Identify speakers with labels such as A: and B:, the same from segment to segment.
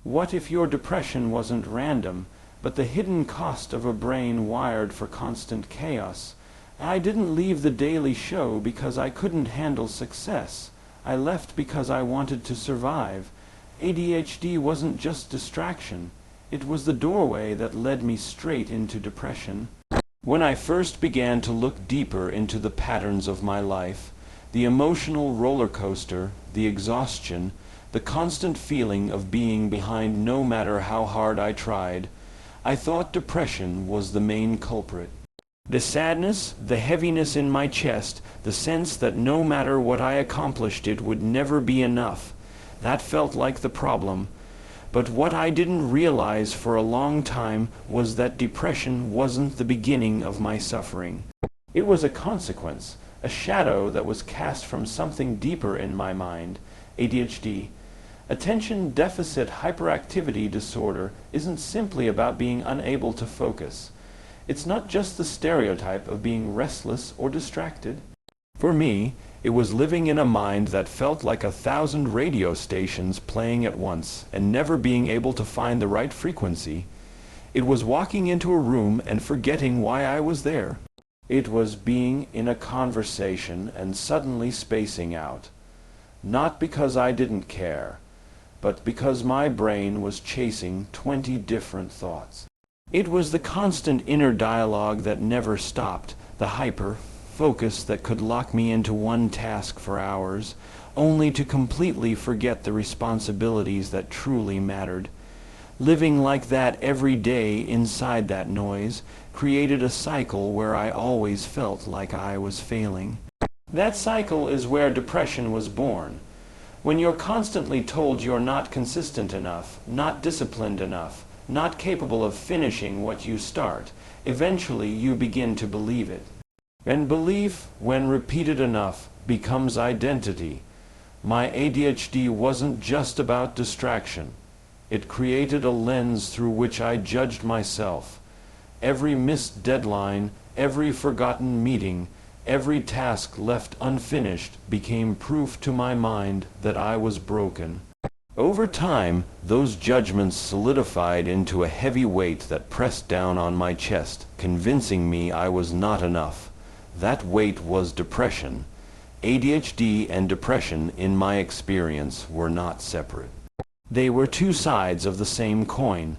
A: What if your depression wasn't random, but the hidden cost of a brain wired for constant chaos? I didn't leave the Daily Show because I couldn't handle success. I left because I wanted to survive. ADHD wasn't just distraction. It was the doorway that led me straight into depression. When I first began to look deeper into the patterns of my life, the emotional roller coaster, the exhaustion, the constant feeling of being behind no matter how hard I tried, I thought depression was the main culprit. The sadness, the heaviness in my chest, the sense that no matter what I accomplished it would never be enough, that felt like the problem. But what I didn't realize for a long time was that depression wasn't the beginning of my suffering. It was a consequence, a shadow that was cast from something deeper in my mind, ADHD. Attention deficit hyperactivity disorder isn't simply about being unable to focus. It's not just the stereotype of being restless or distracted. For me, it was living in a mind that felt like 1,000 radio stations playing at once and never being able to find the right frequency. It was walking into a room and forgetting why I was there. It was being in a conversation and suddenly spacing out. Not because I didn't care, but because my brain was chasing 20 different thoughts. It was the constant inner dialogue that never stopped, the hyper-focus that could lock me into one task for hours, only to completely forget the responsibilities that truly mattered. Living like that every day inside that noise created a cycle where I always felt like I was failing. That cycle is where depression was born. When you're constantly told you're not consistent enough, not disciplined enough, not capable of finishing what you start, eventually you begin to believe it. And belief, when repeated enough, becomes identity. My ADHD wasn't just about distraction. It created a lens through which I judged myself. Every missed deadline, every forgotten meeting, every task left unfinished became proof to my mind that I was broken. Over time, those judgments solidified into a heavy weight that pressed down on my chest, convincing me I was not enough. That weight was depression. ADHD and depression, in my experience, were not separate. They were two sides of the same coin.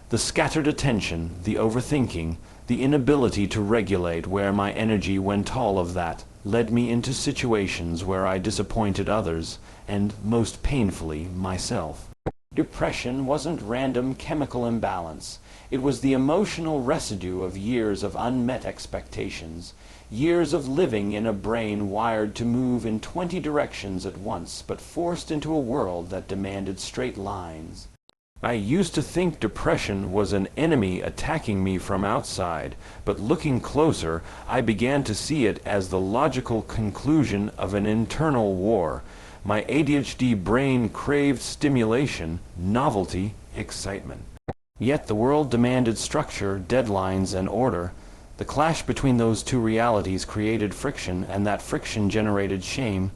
A: The scattered attention, the overthinking, the inability to regulate where my energy went, all of that led me into situations where I disappointed others, and most painfully, myself. Depression wasn't random chemical imbalance. It was the emotional residue of years of unmet expectations, years of living in a brain wired to move in 20 directions at once, but forced into a world that demanded straight lines. I used to think depression was an enemy attacking me from outside, but looking closer, I began to see it as the logical conclusion of an internal war. My ADHD brain craved stimulation, novelty, excitement. Yet the world demanded structure, deadlines, and order. The clash between those two realities created friction, and that friction generated shame.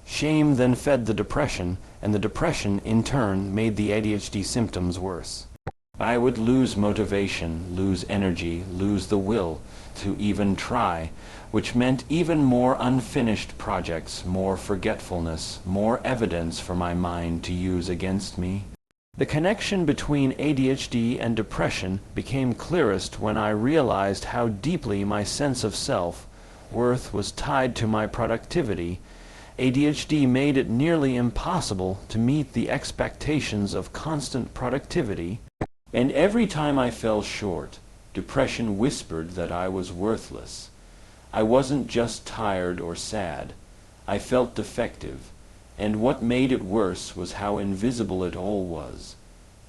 A: Shame then fed the depression, and the depression, in turn, made the ADHD symptoms worse. I would lose motivation, lose energy, lose the will to even try, which meant even more unfinished projects, more forgetfulness, more evidence for my mind to use against me. The connection between ADHD and depression became clearest when I realized how deeply my sense of self-worth was tied to my productivity. ADHD made it nearly impossible to meet the expectations of constant productivity, and every time I fell short, depression whispered that I was worthless. I wasn't just tired or sad. I felt defective, and what made it worse was how invisible it all was.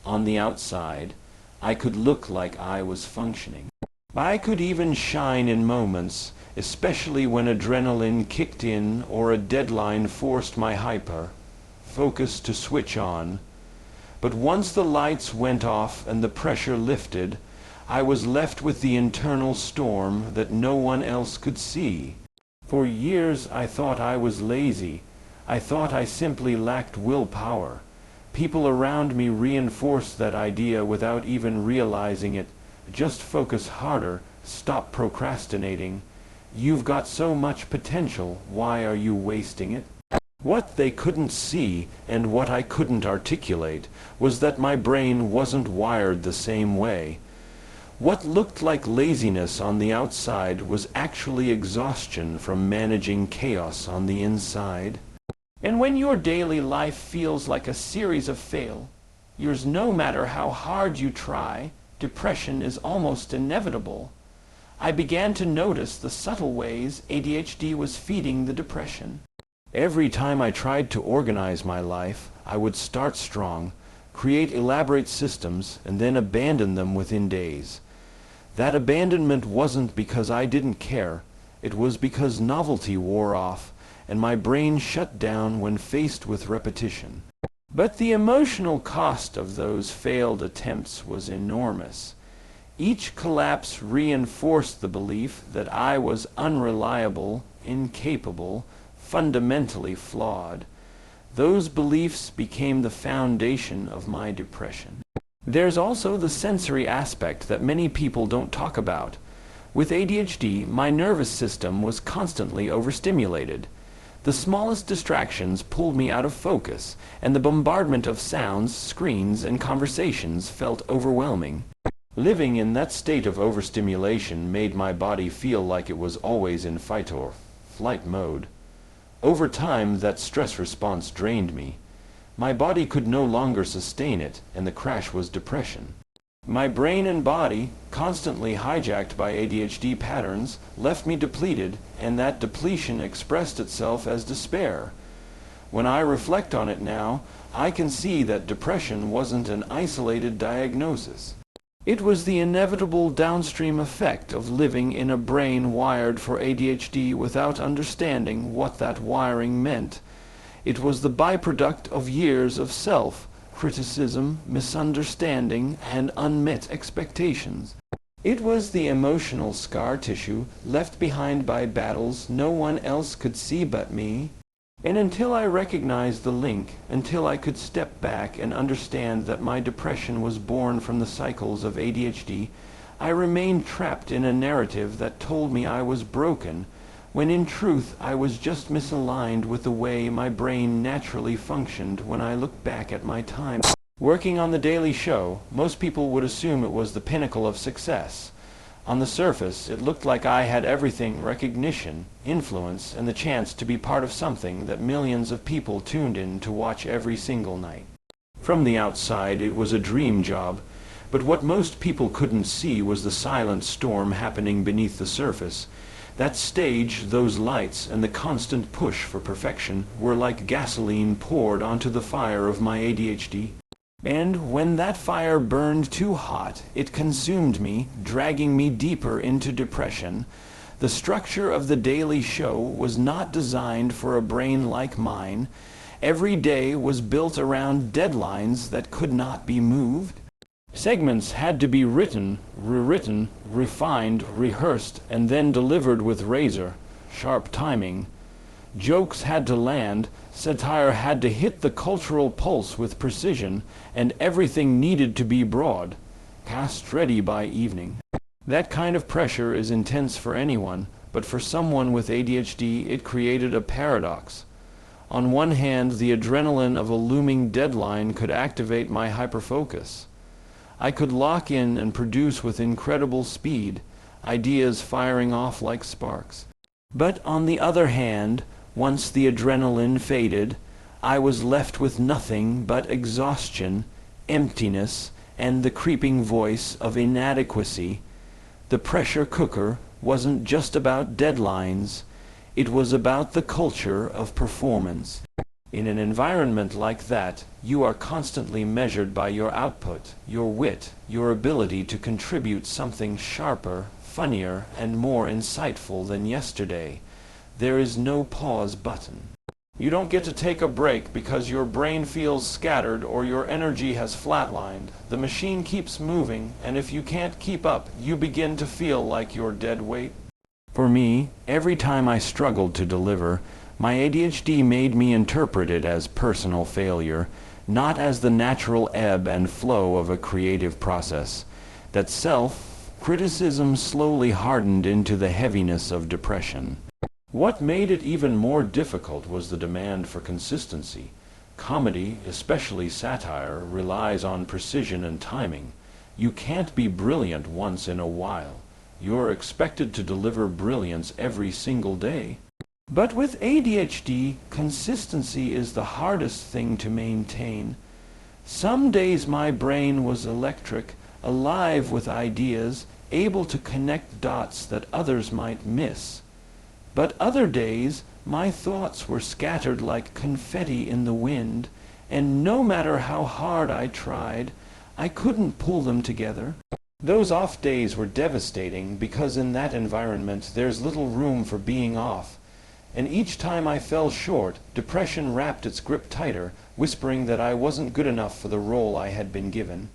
A: On the outside, I could look like I was functioning. I could even shine in moments, especially when adrenaline kicked in or a deadline forced my hyper-focus to switch on. But once the lights went off and the pressure lifted, I was left with the internal storm that no one else could see. For years I thought I was lazy. I thought I simply lacked willpower. People around me reinforced that idea without even realizing it. Just focus harder, stop procrastinating. You've got so much potential, why are you wasting it? What they couldn't see, and what I couldn't articulate, was that my brain wasn't wired the same way. What looked like laziness on the outside was actually exhaustion from managing chaos on the inside. And when your daily life feels like a series of failures, no matter how hard you try, depression is almost inevitable. I began to notice the subtle ways ADHD was feeding the depression. Every time I tried to organize my life, I would start strong, create elaborate systems, and then abandon them within days. That abandonment wasn't because I didn't care. It was because novelty wore off, and my brain shut down when faced with repetition. But the emotional cost of those failed attempts was enormous. Each collapse reinforced the belief that I was unreliable, incapable, fundamentally flawed. Those beliefs became the foundation of my depression. There's also the sensory aspect that many people don't talk about. With ADHD, my nervous system was constantly overstimulated. The smallest distractions pulled me out of focus, and the bombardment of sounds, screens, and conversations felt overwhelming. Living in that state of overstimulation made my body feel like it was always in fight or flight mode. Over time, that stress response drained me. My body could no longer sustain it, and the crash was depression. My brain and body, constantly hijacked by ADHD patterns, left me depleted, and that depletion expressed itself as despair. When I reflect on it now, I can see that depression wasn't an isolated diagnosis. It was the inevitable downstream effect of living in a brain wired for ADHD without understanding what that wiring meant. It was the byproduct of years of self-criticism, misunderstanding, and unmet expectations. It was the emotional scar tissue left behind by battles no one else could see but me. And until I recognized the link, until I could step back and understand that my depression was born from the cycles of ADHD, I remained trapped in a narrative that told me I was broken, when in truth I was just misaligned with the way my brain naturally functioned. When I look back at my time working on The Daily Show, most people would assume it was the pinnacle of success. On the surface, it looked like I had everything: recognition, influence, and the chance to be part of something that millions of people tuned in to watch every single night. From the outside, it was a dream job, but what most people couldn't see was the silent storm happening beneath the surface. That stage, those lights, and the constant push for perfection were like gasoline poured onto the fire of my ADHD. And when that fire burned too hot, it consumed me, dragging me deeper into depression. The structure of The Daily Show was not designed for a brain like mine. Every day was built around deadlines that could not be moved. Segments had to be written, rewritten, refined, rehearsed, and then delivered with razor-sharp timing. Jokes had to land, satire had to hit the cultural pulse with precision, and everything needed to be broadcast ready by evening. That kind of pressure is intense for anyone, but for someone with ADHD it created a paradox. On one hand, the adrenaline of a looming deadline could activate my hyperfocus. I could lock in and produce with incredible speed, ideas firing off like sparks. But on the other hand, once the adrenaline faded, I was left with nothing but exhaustion, emptiness, and the creeping voice of inadequacy. The pressure cooker wasn't just about deadlines, it was about the culture of performance. In an environment like that, you are constantly measured by your output, your wit, your ability to contribute something sharper, funnier, and more insightful than yesterday. There is no pause button. You don't get to take a break because your brain feels scattered or your energy has flatlined. The machine keeps moving, and if you can't keep up, you begin to feel like you're dead weight. For me, every time I struggled to deliver, my ADHD made me interpret it as personal failure. not as the natural ebb and flow of a creative process. That self-criticism slowly hardened into the heaviness of depression. What made it even more difficult was the demand for consistency. Comedy, especially satire, relies on precision and timing. You can't be brilliant once in a while. You're expected to deliver brilliance every single day. But with ADHD, consistency is the hardest thing to maintain. Some days my brain was electric, alive with ideas, able to connect dots that others might miss. But other days, my thoughts were scattered like confetti in the wind, and no matter how hard I tried, I couldn't pull them together. Those off days were devastating because in that environment there's little room for being off. And each time I fell short, depression wrapped its grip tighter, whispering that I wasn't good enough for the role I had been given.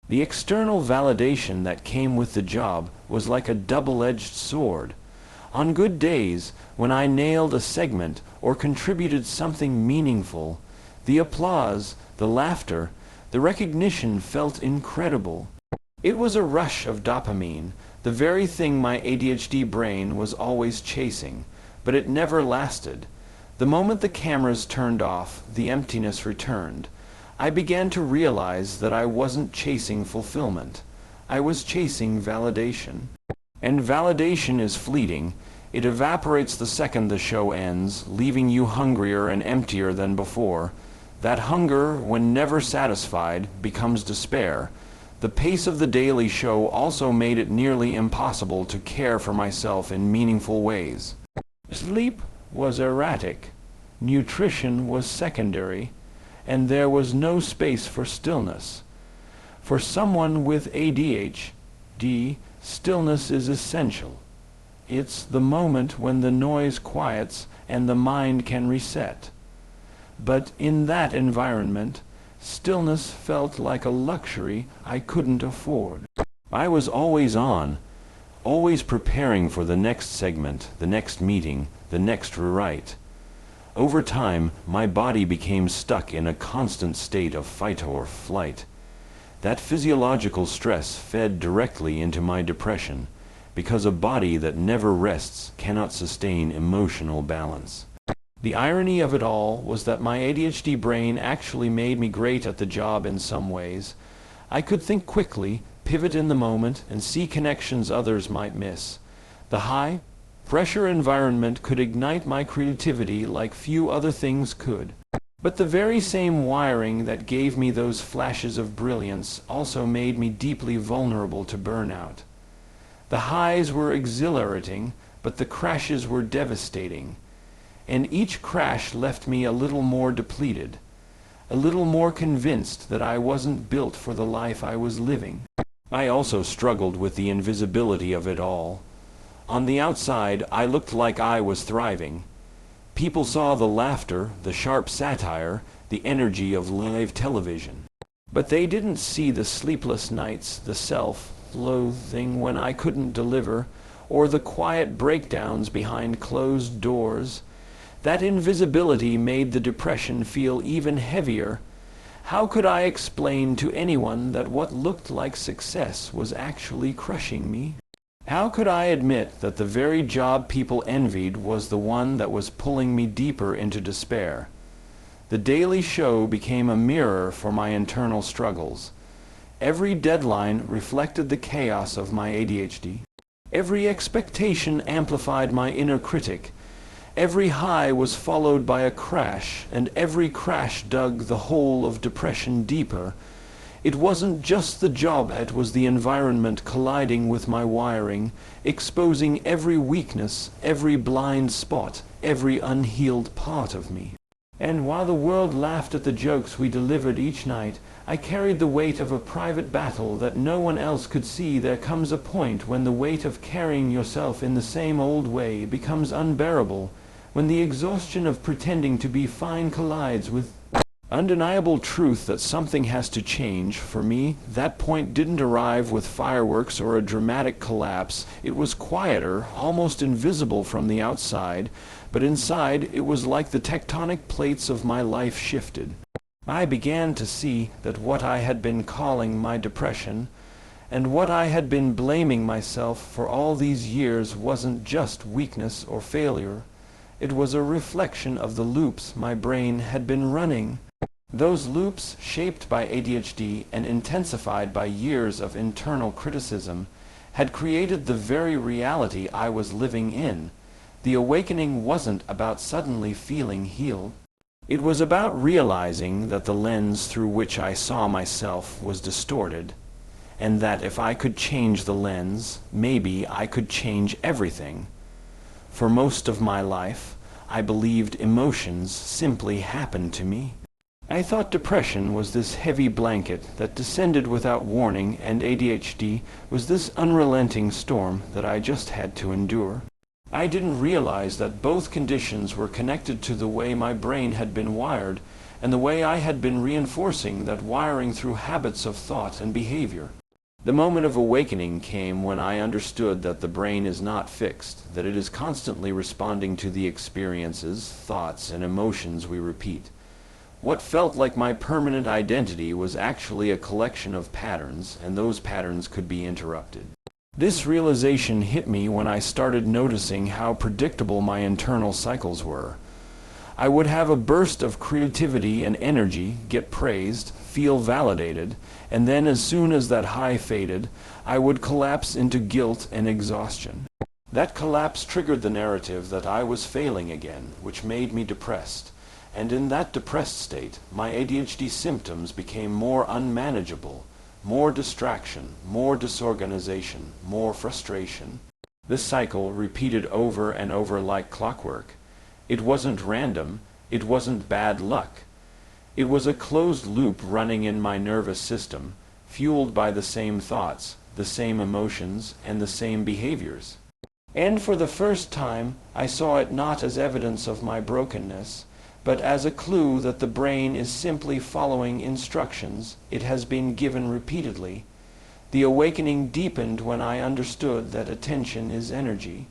A: The external validation that came with the job was like a double-edged sword. On good days, when I nailed a segment or contributed something meaningful, the applause, the laughter, the recognition felt incredible. It was a rush of dopamine, the very thing my ADHD brain was always chasing, but it never lasted. The moment the cameras turned off, the emptiness returned. I began to realize that I wasn't chasing fulfillment. I was chasing validation. And validation is fleeting. It evaporates the second the show ends, leaving you hungrier and emptier than before. That hunger, when never satisfied, becomes despair. The pace of the daily show also made it nearly impossible to care for myself in meaningful ways. Sleep was erratic, nutrition was secondary, and there was no space for stillness. For someone with ADHD, stillness is essential. It's the moment when the noise quiets and the mind can reset. But in that environment, stillness felt like a luxury I couldn't afford. I was always on, always preparing for the next segment, the next meeting, the next rewrite. Over time, my body became stuck in a constant state of fight or flight. That physiological stress fed directly into my depression, because a body that never rests cannot sustain emotional balance. The irony of it all was that my ADHD brain actually made me great at the job in some ways. I could think quickly, pivot in the moment, and see connections others might miss. The high-pressure environment could ignite my creativity like few other things could. But the very same wiring that gave me those flashes of brilliance also made me deeply vulnerable to burnout. The highs were exhilarating, but the crashes were devastating. And each crash left me a little more depleted, a little more convinced that I wasn't built for the life I was living. I also struggled with the invisibility of it all. On the outside, I looked like I was thriving. People saw the laughter, the sharp satire, the energy of live television. But they didn't see the sleepless nights, the self-loathing when I couldn't deliver, or the quiet breakdowns behind closed doors. That invisibility made the depression feel even heavier. How could I explain to anyone that what looked like success was actually crushing me? How could I admit that the very job people envied was the one that was pulling me deeper into despair? The daily show became a mirror for my internal struggles. Every deadline reflected the chaos of my ADHD. Every expectation amplified my inner critic. Every high was followed by a crash, and every crash dug the hole of depression deeper. It wasn't just the job, it was the environment colliding with my wiring, exposing every weakness, every blind spot, every unhealed part of me. And while the world laughed at the jokes we delivered each night, I carried the weight of a private battle that no one else could see. There comes a point when the weight of carrying yourself in the same old way becomes unbearable, when the exhaustion of pretending to be fine collides with undeniable truth that something has to change. For me, that point didn't arrive with fireworks or a dramatic collapse. It was quieter, almost invisible from the outside, but inside it was like the tectonic plates of my life shifted. I began to see that what I had been calling my depression, and what I had been blaming myself for all these years, wasn't just weakness or failure. It was a reflection of the loops my brain had been running. Those loops, shaped by ADHD and intensified by years of internal criticism, had created the very reality I was living in. The awakening wasn't about suddenly feeling healed. It was about realizing that the lens through which I saw myself was distorted, and that if I could change the lens, maybe I could change everything. For most of my life, I believed emotions simply happened to me. I thought depression was this heavy blanket that descended without warning, and ADHD was this unrelenting storm that I just had to endure. I didn't realize that both conditions were connected to the way my brain had been wired, and the way I had been reinforcing that wiring through habits of thought and behavior. The moment of awakening came when I understood that the brain is not fixed, that it is constantly responding to the experiences, thoughts, and emotions we repeat. What felt like my permanent identity was actually a collection of patterns, and those patterns could be interrupted. This realization hit me when I started noticing how predictable my internal cycles were. I would have a burst of creativity and energy, get praised, feel validated, and then as soon as that high faded, I would collapse into guilt and exhaustion. That collapse triggered the narrative that I was failing again, which made me depressed. And in that depressed state, my ADHD symptoms became more unmanageable, more distraction, more disorganization, more frustration. This cycle repeated over and over like clockwork. It wasn't random, it wasn't bad luck. It was a closed loop running in my nervous system, fueled by the same thoughts, the same emotions, and the same behaviors. And for the first time, I saw it not as evidence of my brokenness, but as a clue that the brain is simply following instructions it has been given repeatedly. The awakening deepened when I understood that attention is energy.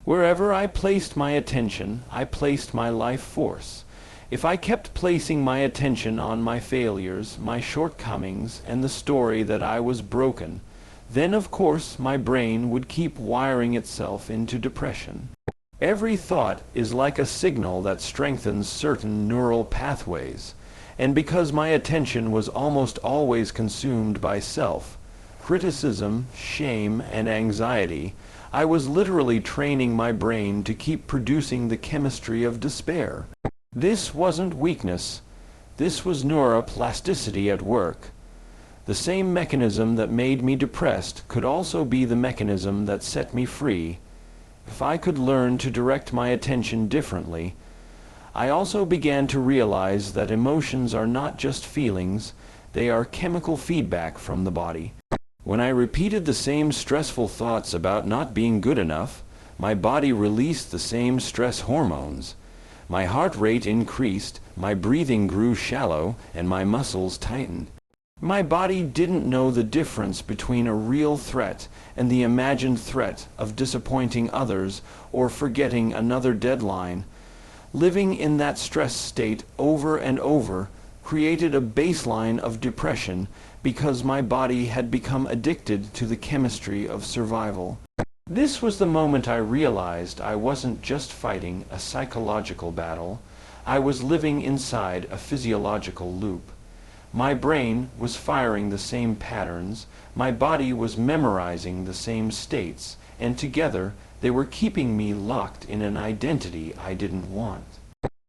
A: Wherever I placed my attention, I placed my life force. If I kept placing my attention on my failures, my shortcomings, and the story that I was broken, then of course my brain would keep wiring itself into depression. Every thought is like a signal that strengthens certain neural pathways, and because my attention was almost always consumed by self, criticism, shame, and anxiety, I was literally training my brain to keep producing the chemistry of despair. This wasn't weakness. This was neuroplasticity at work. The same mechanism that made me depressed could also be the mechanism that set me free. If I could learn to direct my attention differently, I also began to realize that emotions are not just feelings, they are chemical feedback from the body. When I repeated the same stressful thoughts about not being good enough, my body released the same stress hormones. My heart rate increased, my breathing grew shallow, and my muscles tightened. My body didn't know the difference between a real threat and the imagined threat of disappointing others or forgetting another deadline. Living in that stress state over and over created a baseline of depression because my body had become addicted to the chemistry of survival. This was the moment I realized I wasn't just fighting a psychological battle, I was living inside a physiological loop. My brain was firing the same patterns, my body was memorizing the same states, and together they were keeping me locked in an identity I didn't want.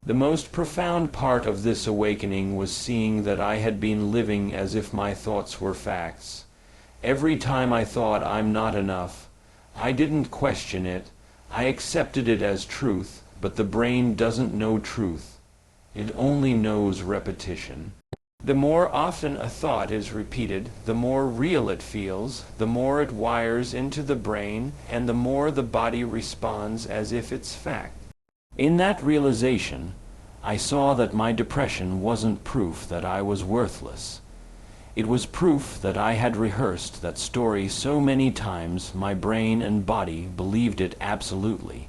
A: The most profound part of this awakening was seeing that I had been living as if my thoughts were facts. Every time I thought I'm not enough, I didn't question it, I accepted it as truth, but the brain doesn't know truth. It only knows repetition. The more often a thought is repeated, the more real it feels, the more it wires into the brain, and the more the body responds as if it's fact. In that realization, I saw that my depression wasn't proof that I was worthless. It was proof that I had rehearsed that story so many times my brain and body believed it absolutely.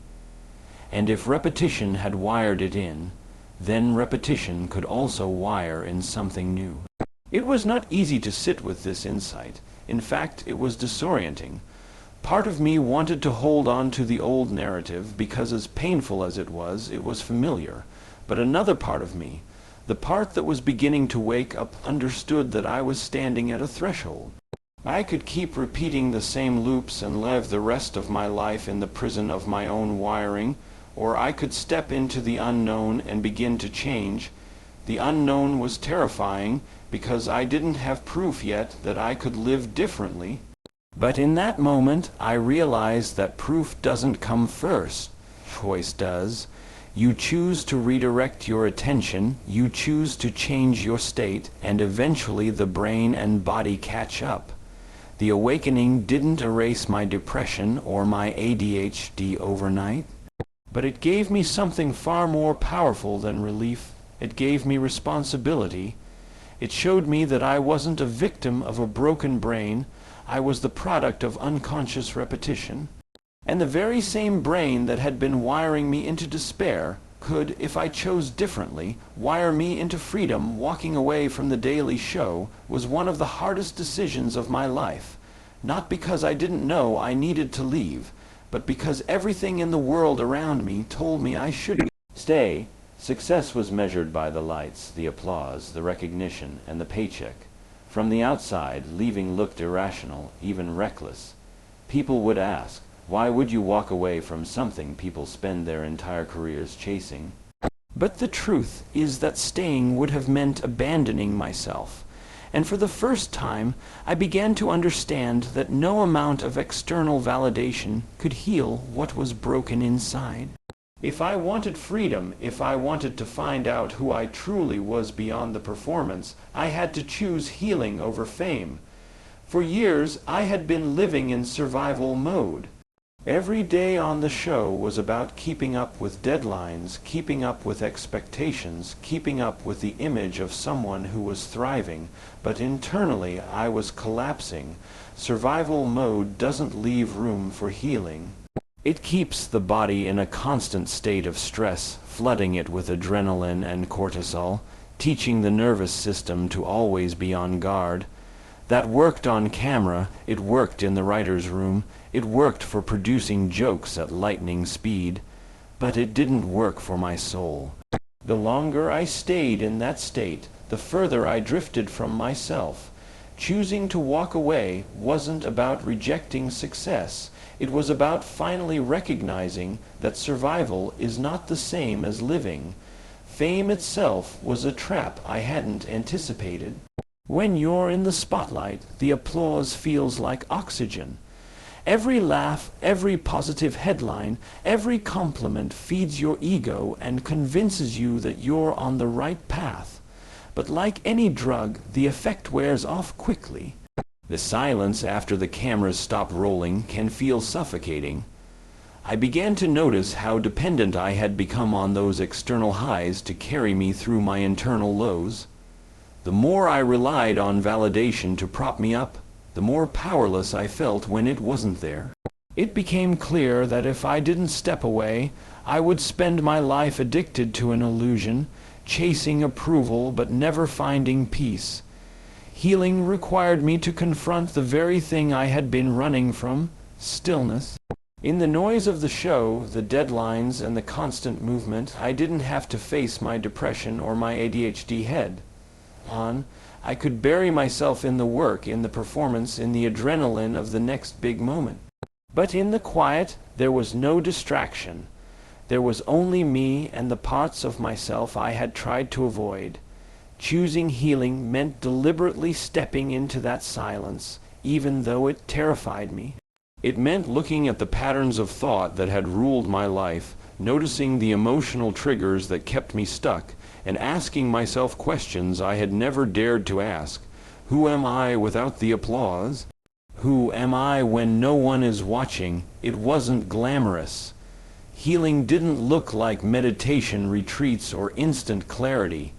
A: And if repetition had wired it in, then repetition could also wire in something new. It was not easy to sit with this insight. In fact, it was disorienting. Part of me wanted to hold on to the old narrative because, as painful as it was familiar. But another part of me, the part that was beginning to wake up, understood that I was standing at a threshold. I could keep repeating the same loops and live the rest of my life in the prison of my own wiring, or I could step into the unknown and begin to change. The unknown was terrifying because I didn't have proof yet that I could live differently. But in that moment, I realized that proof doesn't come first. Choice does. You choose to redirect your attention, you choose to change your state, and eventually the brain and body catch up. The awakening didn't erase my depression or my ADHD overnight, but it gave me something far more powerful than relief. It gave me responsibility. It showed me that I wasn't a victim of a broken brain. I was the product of unconscious repetition. And the very same brain that had been wiring me into despair could, if I chose differently, wire me into freedom. Walking away from the daily show was one of the hardest decisions of my life. Not because I didn't know I needed to leave, but because everything in the world around me told me I should stay. Success was measured by the lights, the applause, the recognition, and the paycheck. From the outside, leaving looked irrational, even reckless. People would ask, why would you walk away from something people spend their entire careers chasing? But the truth is that staying would have meant abandoning myself. And for the first time, I began to understand that no amount of external validation could heal what was broken inside. If I wanted freedom, if I wanted to find out who I truly was beyond the performance, I had to choose healing over fame. For years, I had been living in survival mode. Every day on the show was about keeping up with deadlines, keeping up with expectations, keeping up with the image of someone who was thriving, but internally I was collapsing. Survival mode doesn't leave room for healing. It keeps the body in a constant state of stress, flooding it with adrenaline and cortisol, teaching the nervous system to always be on guard. That worked on camera, it worked in the writer's room, it worked for producing jokes at lightning speed, but it didn't work for my soul. The longer I stayed in that state, the further I drifted from myself. Choosing to walk away wasn't about rejecting success. It was about finally recognizing that survival is not the same as living. Fame itself was a trap I hadn't anticipated. When you're in the spotlight, the applause feels like oxygen. Every laugh, every positive headline, every compliment feeds your ego and convinces you that you're on the right path. But like any drug, the effect wears off quickly. The silence after the cameras stop rolling can feel suffocating. I began to notice how dependent I had become on those external highs to carry me through my internal lows. The more I relied on validation to prop me up, the more powerless I felt when it wasn't there. It became clear that if I didn't step away, I would spend my life addicted to an illusion, chasing approval but never finding peace. Healing required me to confront the very thing I had been running from: stillness. In the noise of the show, the deadlines, and the constant movement, I didn't have to face my depression or my ADHD head on. I could bury myself in the work, in the performance, in the adrenaline of the next big moment. But in the quiet, there was no distraction. There was only me and the parts of myself I had tried to avoid. Choosing healing meant deliberately stepping into that silence, even though it terrified me. It meant looking at the patterns of thought that had ruled my life, noticing the emotional triggers that kept me stuck, and asking myself questions I had never dared to ask. Who am I without the applause? Who am I when no one is watching? It wasn't glamorous. Healing didn't look like meditation retreats or instant clarity.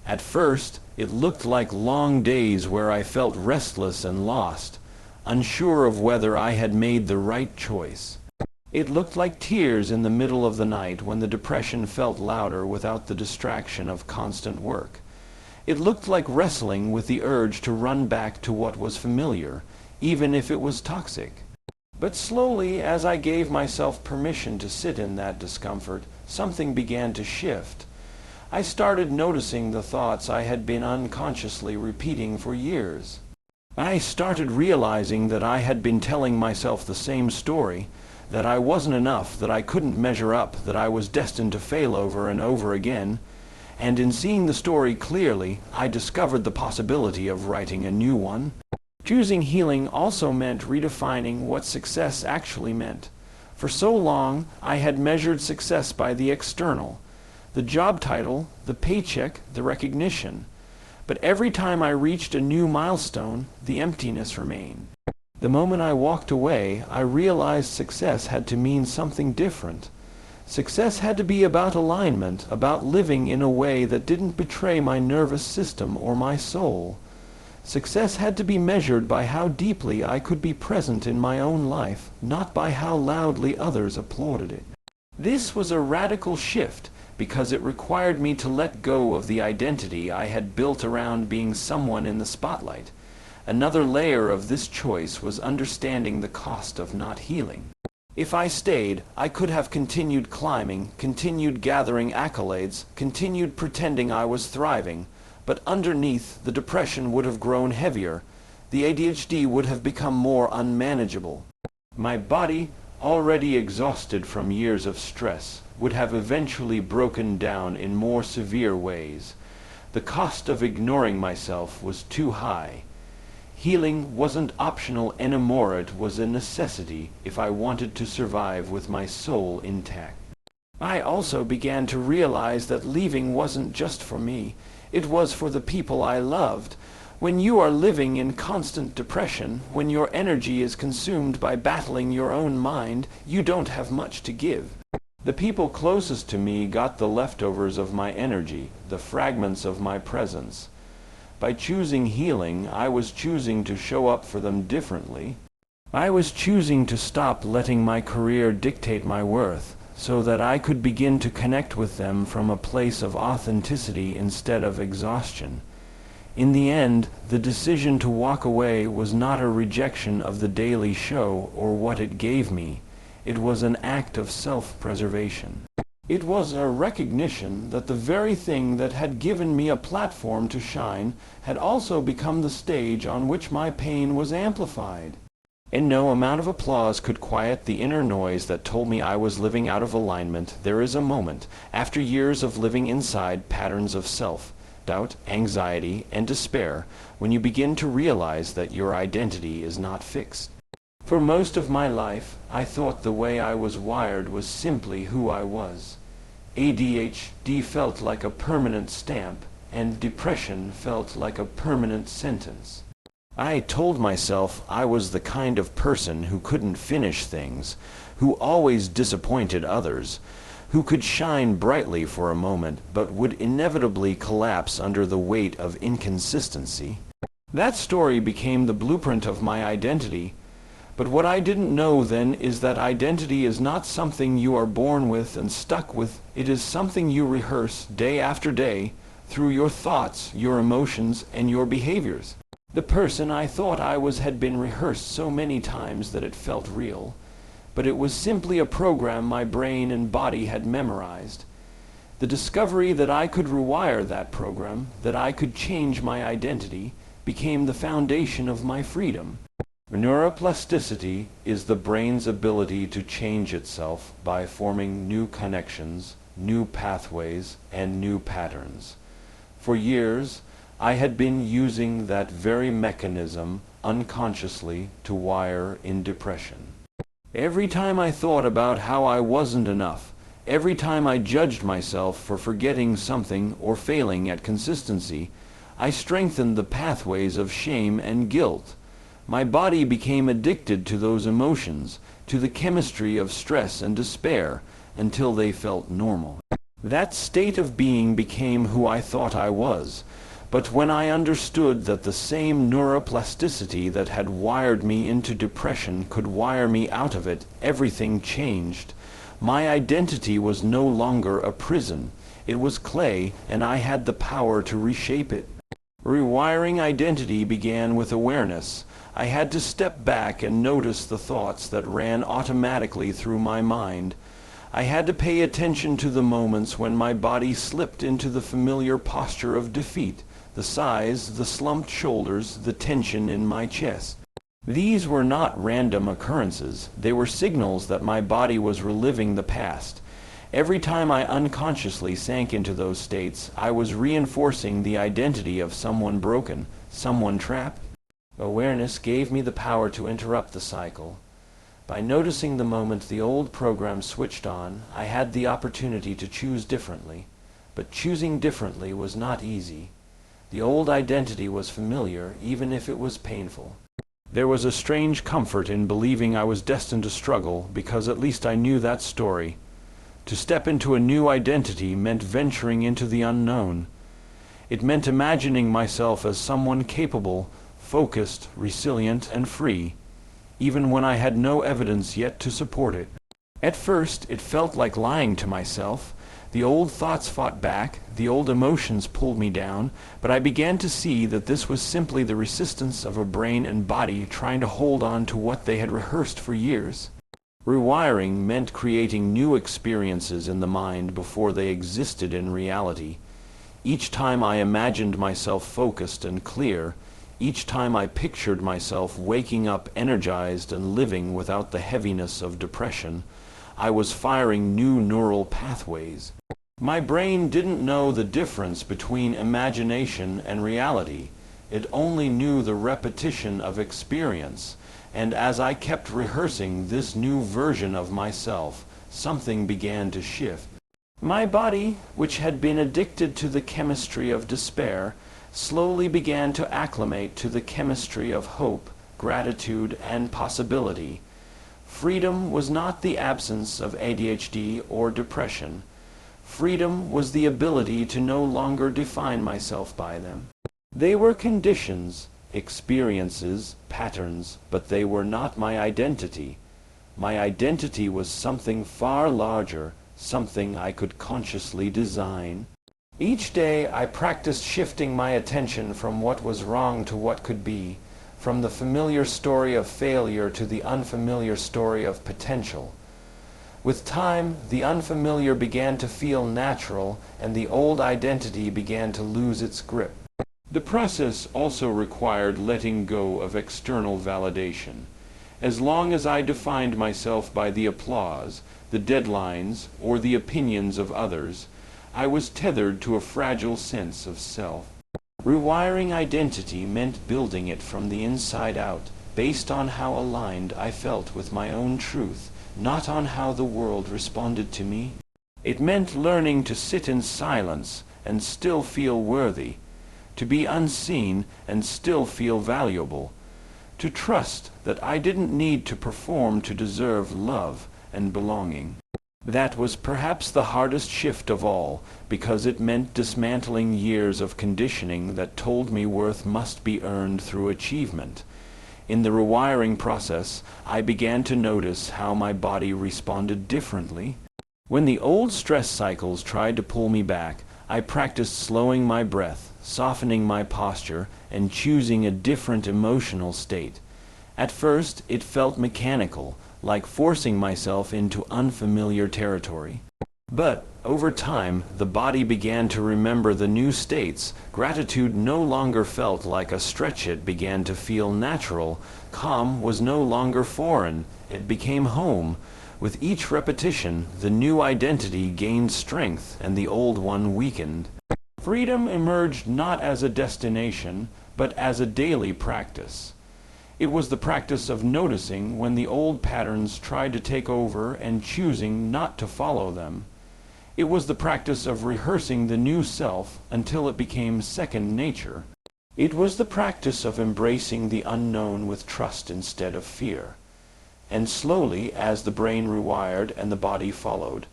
A: At first, it looked like long days where I felt restless and lost, unsure of whether I had made the right choice. It looked like tears in the middle of the night when the depression felt louder without the distraction of constant work. It looked like wrestling with the urge to run back to what was familiar, even if it was toxic. But slowly, as I gave myself permission to sit in that discomfort, something began to shift. I started noticing the thoughts I had been unconsciously repeating for years. I started realizing that I had been telling myself the same story, that I wasn't enough, that I couldn't measure up, that I was destined to fail over and over again. And in seeing the story clearly, I discovered the possibility of writing a new one. Choosing healing also meant redefining what success actually meant. For so long, I had measured success by the external, the job title, the paycheck, the recognition. But every time I reached a new milestone, the emptiness remained. The moment I walked away, I realized success had to mean something different. Success had to be about alignment, about living in a way that didn't betray my nervous system or my soul. Success had to be measured by how deeply I could be present in my own life, not by how loudly others applauded it. This was a radical shift because it required me to let go of the identity I had built around being someone in the spotlight. Another layer of this choice was understanding the cost of not healing. If I stayed, I could have continued climbing, continued gathering accolades, continued pretending I was thriving, but underneath, the depression would have grown heavier. The ADHD would have become more unmanageable. My body, already exhausted from years of stress, would have eventually broken down in more severe ways. The cost of ignoring myself was too high. Healing wasn't optional anymore, it was a necessity if I wanted to survive with my soul intact. I also began to realize that leaving wasn't just for me, it was for the people I loved. When you are living in constant depression, when your energy is consumed by battling your own mind, you don't have much to give. The people closest to me got the leftovers of my energy, the fragments of my presence. By choosing healing, I was choosing to show up for them differently. I was choosing to stop letting my career dictate my worth, so that I could begin to connect with them from a place of authenticity instead of exhaustion. In the end, the decision to walk away was not a rejection of the daily show or what it gave me. It was an act of self-preservation. It was a recognition that the very thing that had given me a platform to shine had also become the stage on which my pain was amplified. And no amount of applause could quiet the inner noise that told me I was living out of alignment. There is a moment, after years of living inside patterns of self-doubt, anxiety, and despair, when you begin to realize that your identity is not fixed. For most of my life, I thought the way I was wired was simply who I was. ADHD felt like a permanent stamp, and depression felt like a permanent sentence. I told myself I was the kind of person who couldn't finish things, who always disappointed others, who could shine brightly for a moment but would inevitably collapse under the weight of inconsistency. That story became the blueprint of my identity. But what I didn't know then is that identity is not something you are born with and stuck with. It is something you rehearse day after day through your thoughts, your emotions, and your behaviors. The person I thought I was had been rehearsed so many times that it felt real, but it was simply a program my brain and body had memorized. The discovery that I could rewire that program, that I could change my identity, became the foundation of my freedom. Neuroplasticity is the brain's ability to change itself by forming new connections, new pathways, and new patterns. For years, I had been using that very mechanism unconsciously to wire in depression. Every time I thought about how I wasn't enough, every time I judged myself for forgetting something or failing at consistency, I strengthened the pathways of shame and guilt. My body became addicted to those emotions, to the chemistry of stress and despair, until they felt normal. That state of being became who I thought I was, But when I understood that the same neuroplasticity that had wired me into depression could wire me out of it, everything changed. My identity was no longer a prison. It was clay, and I had the power to reshape it. Rewiring identity began with awareness. I had to step back and notice the thoughts that ran automatically through my mind. I had to pay attention to the moments when my body slipped into the familiar posture of defeat, the sighs, the slumped shoulders, the tension in my chest. These were not random occurrences. They were signals that my body was reliving the past. Every time I unconsciously sank into those states, I was reinforcing the identity of someone broken, someone trapped. Awareness gave me the power to interrupt the cycle. By noticing the moment the old program switched on, I had the opportunity to choose differently. But choosing differently was not easy. The old identity was familiar, even if it was painful. There was a strange comfort in believing I was destined to struggle, because at least I knew that story. To step into a new identity meant venturing into the unknown. It meant imagining myself as someone capable, focused, resilient, and free, even when I had no evidence yet to support it. At first, it felt like lying to myself. The old thoughts fought back, the old emotions pulled me down, but I began to see that this was simply the resistance of a brain and body trying to hold on to what they had rehearsed for years. Rewiring meant creating new experiences in the mind before they existed in reality. Each time I imagined myself focused and clear, each time I pictured myself waking up energized and living without the heaviness of depression, I was firing new neural pathways. My brain didn't know the difference between imagination and reality. It only knew the repetition of experience. And as I kept rehearsing this new version of myself, something began to shift. My body, which had been addicted to the chemistry of despair, slowly began to acclimate to the chemistry of hope, gratitude, and possibility. Freedom was not the absence of ADHD or depression. Freedom was the ability to no longer define myself by them. They were conditions, experiences, patterns, but they were not my identity. My identity was something far larger, something I could consciously design. Each day I practiced shifting my attention from what was wrong to what could be, from the familiar story of failure to the unfamiliar story of potential. With time, the unfamiliar began to feel natural, and the old identity began to lose its grip. The process also required letting go of external validation. As long as I defined myself by the applause, the deadlines, or the opinions of others, I was tethered to a fragile sense of self. Rewiring identity meant building it from the inside out, based on how aligned I felt with my own truth, not on how the world responded to me. It meant learning to sit in silence and still feel worthy, to be unseen and still feel valuable, to trust that I didn't need to perform to deserve love and belonging. That was perhaps the hardest shift of all, because it meant dismantling years of conditioning that told me worth must be earned through achievement. In the rewiring process, I began to notice how my body responded differently. When the old stress cycles tried to pull me back, I practiced slowing my breath, softening my posture, and choosing a different emotional state. At first, it felt mechanical, like forcing myself into unfamiliar territory. But over time, the body began to remember the new states. Gratitude no longer felt like a stretch, it began to feel natural. Calm was no longer foreign, it became home. With each repetition, the new identity gained strength and the old one weakened. Freedom emerged not as a destination, but as a daily practice. It was the practice of noticing when the old patterns tried to take over and choosing not to follow them. It was the practice of rehearsing the new self until it became second nature. It was the practice of embracing the unknown with trust instead of fear. And slowly, as the brain rewired and the body followed,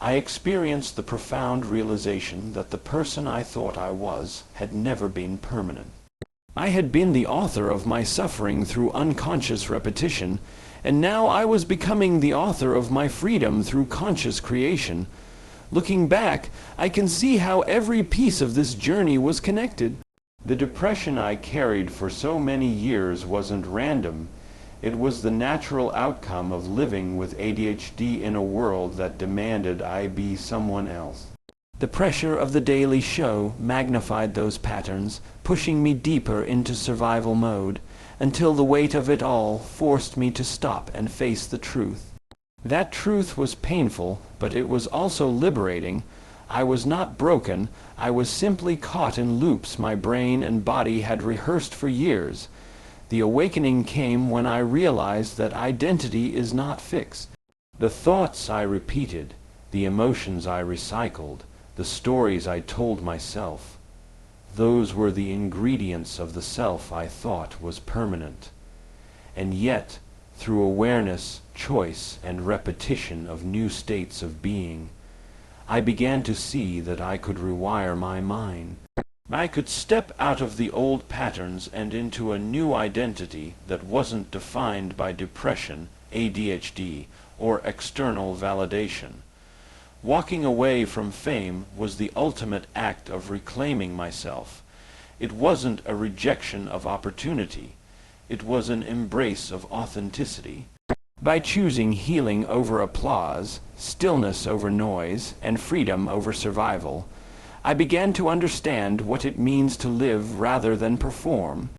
A: I experienced the profound realization that the person I thought I was had never been permanent. I had been the author of my suffering through unconscious repetition, and now I was becoming the author of my freedom through conscious creation. Looking back, I can see how every piece of this journey was connected. The depression I carried for so many years wasn't random. It was the natural outcome of living with ADHD in a world that demanded I be someone else. The pressure of the daily show magnified those patterns, pushing me deeper into survival mode, until the weight of it all forced me to stop and face the truth. That truth was painful, but it was also liberating. I was not broken, I was simply caught in loops my brain and body had rehearsed for years. The awakening came when I realized that identity is not fixed. The thoughts I repeated, the emotions I recycled, the stories I told myself, those were the ingredients of the self I thought was permanent. And yet, through awareness, choice, and repetition of new states of being, I began to see that I could rewire my mind. I could step out of the old patterns and into a new identity that wasn't defined by depression, ADHD, or external validation. Walking away from fame was the ultimate act of reclaiming myself. It wasn't a rejection of opportunity. It was an embrace of authenticity. By choosing healing over applause, stillness over noise, and freedom over survival, I began to understand what it means to live rather than perform.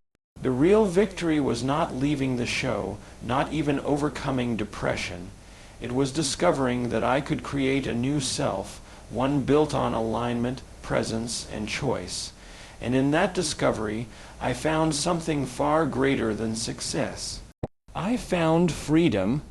A: The real victory was not leaving the show, not even overcoming depression. It was discovering that I could create a new self, one built on alignment, presence, and choice. And in that discovery, I found something far greater than success. I found freedom,